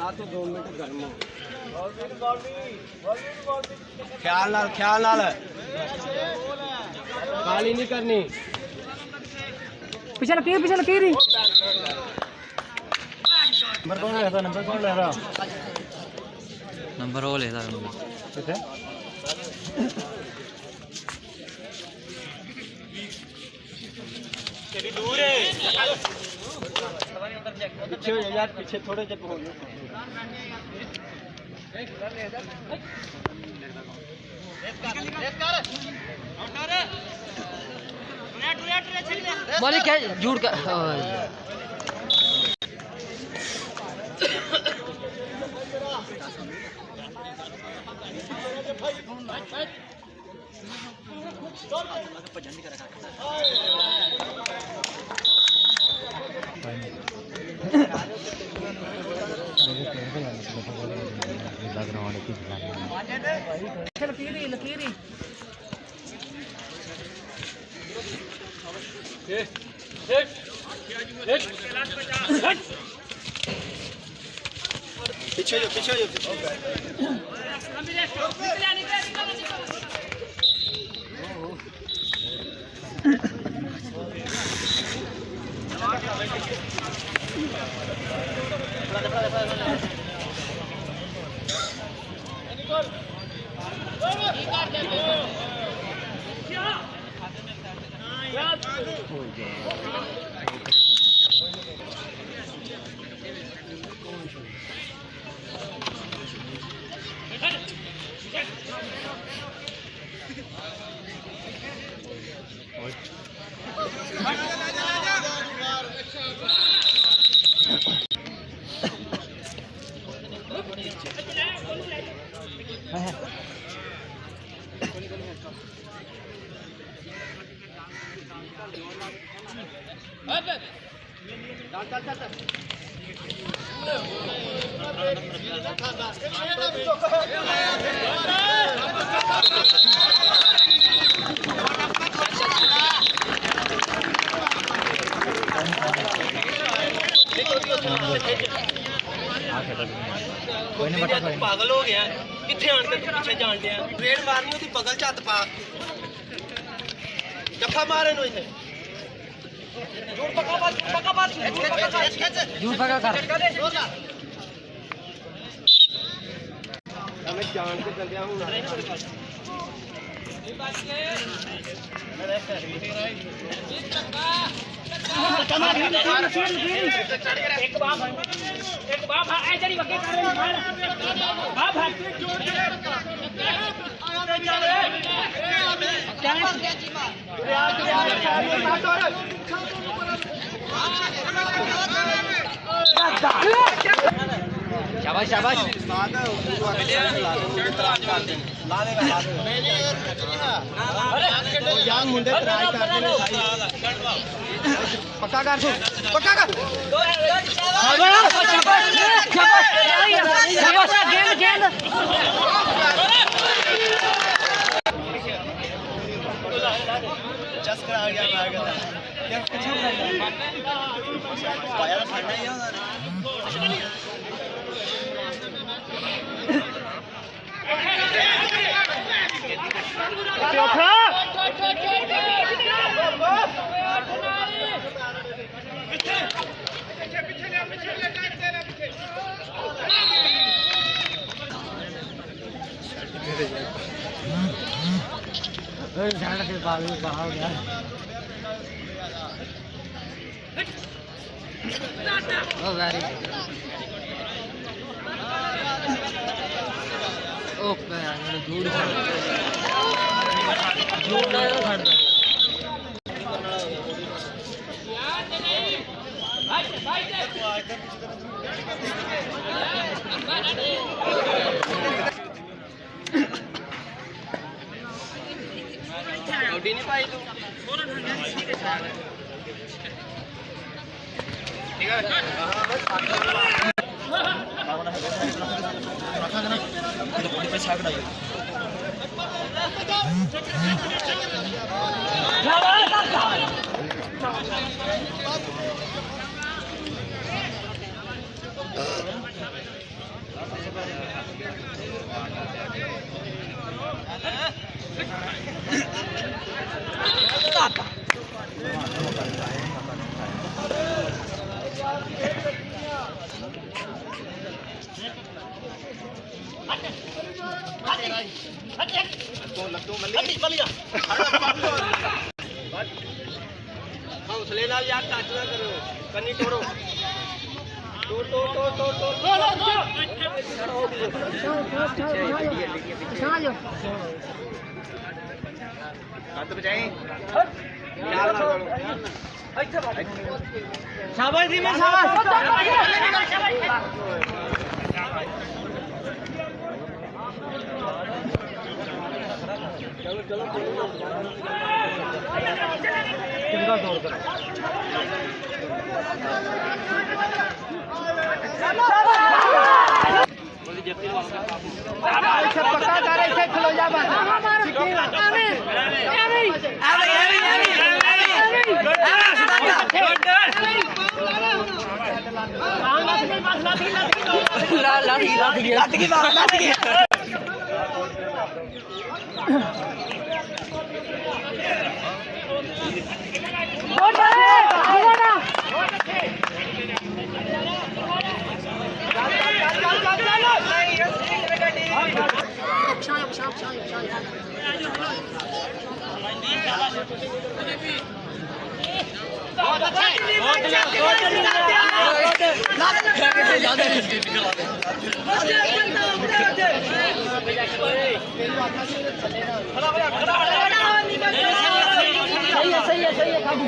तो 2 मिनट गर्म हो ख्याल नाल काली नहीं करनी पीछे लकीर ही नंबर कौन ले रहा नंबर वो लेता किथे तेरी दूर है पीछे हो यार पीछे थोड़े जब हो बोले क्या झूठ का लकीरी पीछे पागल हो गया किथे आन के पीछे जान दिया रेड मारनी होती बगल च हथ पा जफा मारे नो इथे झूठ पका कर हमें जान के चलदिया हूं एक बाप ऐसे नहीं बके कर बाप शाबाश शाबाश यार मुंडे ट्राई कर दे पक्का कर पक्का कर चस्का आ गया यार कुछ पाया फड़ना ही होगा नहीं पाई तू ठीक है ਲੱਤੀ ਬਲੀਆ ਹੌਸਲੇ ਨਾਲ ਯਾਰ ਟੱਚ ਨਾ ਕਰੋ ਕੰਨੀ ਤੋੜੋ ਹੱਥ ਬਚਾਈ ਸ਼ਾਬਾਸ਼ ਦੀ ਮੈਂ ਚੰਗਾ ਦੌੜ ਕਰ ਇੱਥੇ ਪੱਕਾ ਕਰ ਇੱਥੇ ਖਲੋ ਜਾ ਬਸ ਲੱਤ ਕੀ ਬਾਤ ਲੱਤ ਕੀ सही है काबू